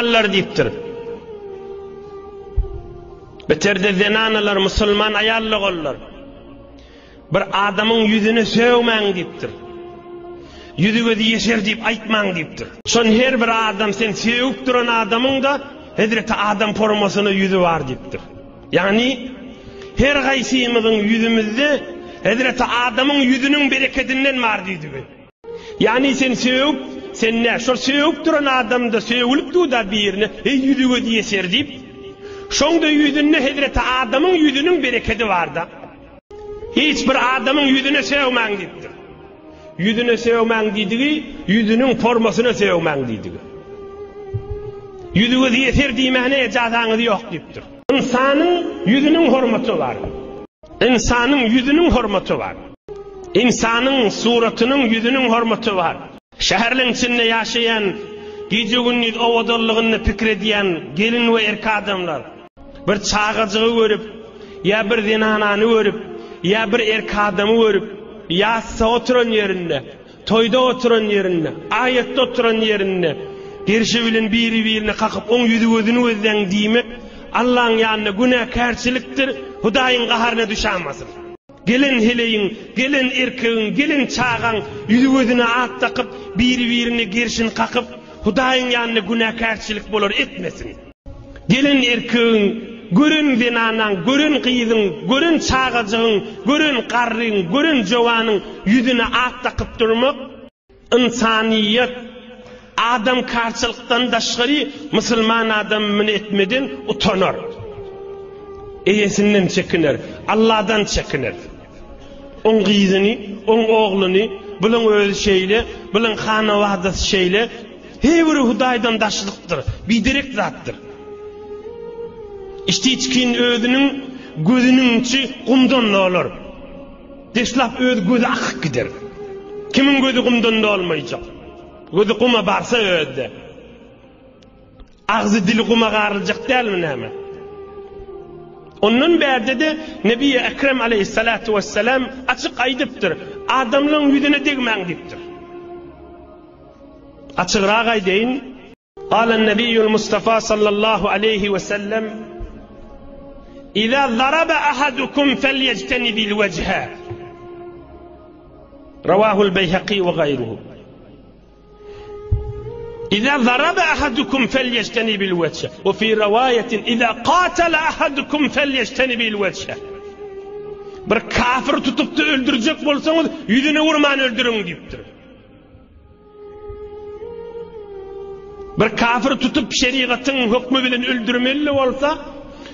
ayallar deyiptir. Beterde zenanalar Müslüman ayallar ollar. Bir adamın yüzüne sövmen deyiptir. Yüzüge diyeser deyip aytman deyiptir. Son her bir adam sen sevip duran adamın da Hazreti Adam formasına yüzü var deyiptir. Yani her gaysiyimizin yüzümüzde Hazreti Adam'ın yüzünün bereketinden var deydi. Yani sen sevip, sen ne? Şol sevip duran adam da sevilip da birine yüzüge diyeser deyip şonda yüzünde Hazreti Adam'ın yüzünün bereketi var da. Hiçbir adamın yüzüne sevmen deyiptir. Yüzüne sevmen deydiği, yüzünün formasına sevmen deydiği. Yüzüge diyeser deymene icazanız yok deyiptir. İnsanın yüzünün hurmatı var. İnsanın yüzünün hurmatı var. İnsanın suratının yüzünün hurmatı var. Şehirlerin içinde yaşayan, gece gündüz ovadallığını fikrediyen gelin ve erkek adamlar bir çağıcığı görüp, ya bir zinananı görüp, ya bir erkek adamı görüp, yatsa oturan yerinde, toyda oturan yerinde, ayette oturan yerinde, gerçi bilen birine kakıp on yüzü gözünü gözden deymek, Allah'ın yanına günahkarçılıktır, Hudayın qaharına düşamazsın. Gelin heleyin, gelin erkeğin, gelin çağın, yüzü gözüne at takıp, birine gerşin kakıp, Hudayın yanına günahkarçılık bulur etmesin. Gelin erkeğin, görün zinanan, görün kıyızın, görün çağıcığın, görün karrın, görün jovanın yüzüne at takıp durmak, insaniyet, adam karşılıktan daşgari Müslüman adam etmeden utanır. Eyesinden çekinir, Allah'dan çekinir. On kızını, on oğlunu, bilin öz şeyle, bilin hana vahdası şeyle, her Hudaydan daşlıktır, bir direkt zattır. İşte içkin özünün gözünün içi kumdan da olur. Deslap öz gözü akık gider. Kimin gözü kumdan da olmayacak? Gözü kuma barsa öde. Ağzı dili kuma qarılacak değil mi hemen? Onun berde de Nebi Ekrem aleyhissalatu vesselam açık aydıptır. Adamların yüzüne degmen deyiptir. Açıqraq aydeyin. Qala Nebiyyul Mustafa sallallahu aleyhi ve sellem İza zaraba ahadukum felyectenibil vejha. Ravahul Beyhaqi ve gayruhu. إذا ضرب أحدكم فليجتنب الوجه وفي رواية إذا قاتل أحدكم فليجتنب الوجه. Bir kafir tutup da öldürecek bolsanız yüzüne vurman öldürün deyiptir. Bir kafir tutup şeriatın hükmü bilen öldürmeli olsa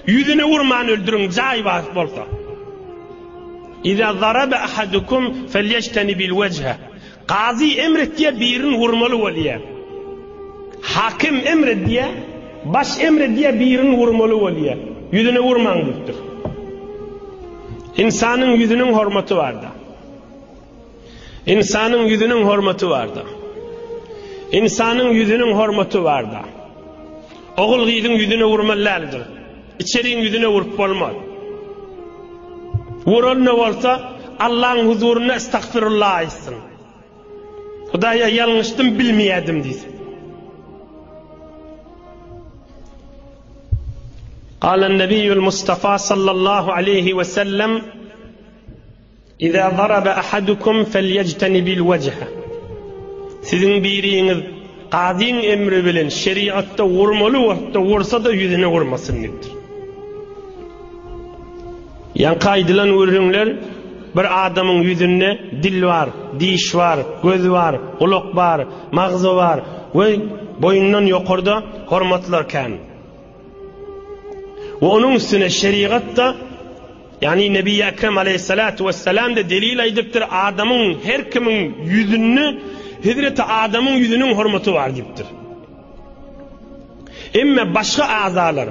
yüzüne vurman öldürün caiz bolsa. إذا ضرب أحدكم فليجتنب الوجه. Qazi emret diye birini vurmalı oluyor. Hakim emret diye, baş emret diye birini vurmalı oluyor. Yüzüne vurman deyiptir. İnsanın yüzünün hurmatı var da. İnsanın yüzünün hurmatı var da. İnsanın yüzünün hurmatı var da. Oğul gidin yüzüne vurmalıdır. İçeriğin yüzüne vurup olmaz. Vuran ne olsa Allah'ın huzuruna estağfirullah etsin. Hudaya yanlıştım bilmeyedim desin. قال النبي المصطفى صلى الله عليه وسلم إذا ضرب أحدكم فليجتنب الوجه. Sizin biriniz qazin emri bilen şeriatta vurmalı vaqtda vursa da yüzüne vurmasın nedir? Yan qaydılan vurunlar bir adamın yüzünde dil var, diş var, göz var, kulak var, mağzı var ve boyundan yukarıda hurmatlarken. Ve onun üstüne şeriatta yani Nebi Ekrem aleyhissalatu vesselam da delil aydıptır adamın her kimin yüzünü Hazreti Adam'ın yüzünün hurmatı var deyiptir. Emme başka azalar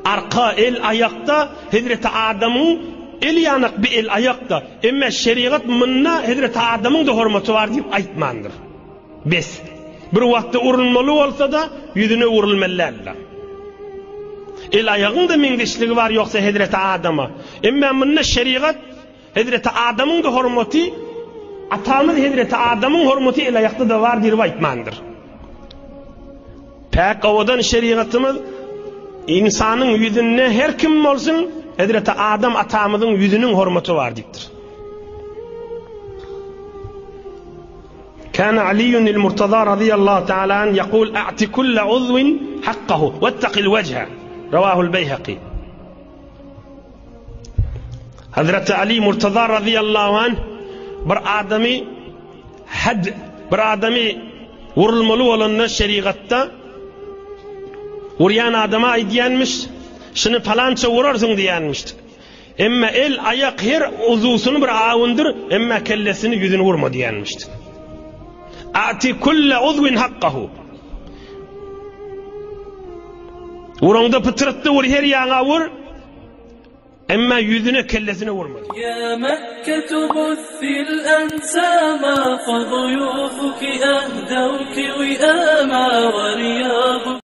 arka el ayakta Hazreti Adam'ın el yanak bir el ayakta emme şeriat mınna Hazreti Adam'ın da hurmatı var deyip aytmandır. Bes bir vakti urulmalı olsa da yüzüne vurulmalılar. El ayağın da mengeçliği var yoksa Hazreti Adam'a. Emme mınna şeriat Hazreti Adam'ın da hurmatı atamız Hazreti Adam'ın hurmatı el ayakta da var deyip aytmandır. Pek ovadan şeriatımız insanın yüzüne her kim olsun Hazreti Adam atamızın yüzünün hürmeti var diktir. كان علي المرتضى رضي الله تعالى عنه يقول أعط كل عضو حقه واتق الوجه رواه البيهقي. Hazreti Ali Murtaza radıyallahu anh bir adamı vurulmalı olanına şeriatta vuruyan adama aydiyenmiş, şunu falanca vurarsın diyenmişti. Ama el ayak her uzusunu bir avundur, ama kellesini yüzünü vurma diyenmişti. Ati kulle uzvin hakkahu. Vuranda pıtırttı vur, her yana vur, ama yüzüne kellesine vurma. Ya Mekke buthil ansama fa duyufuki ahdawki wi'ama wa riyadu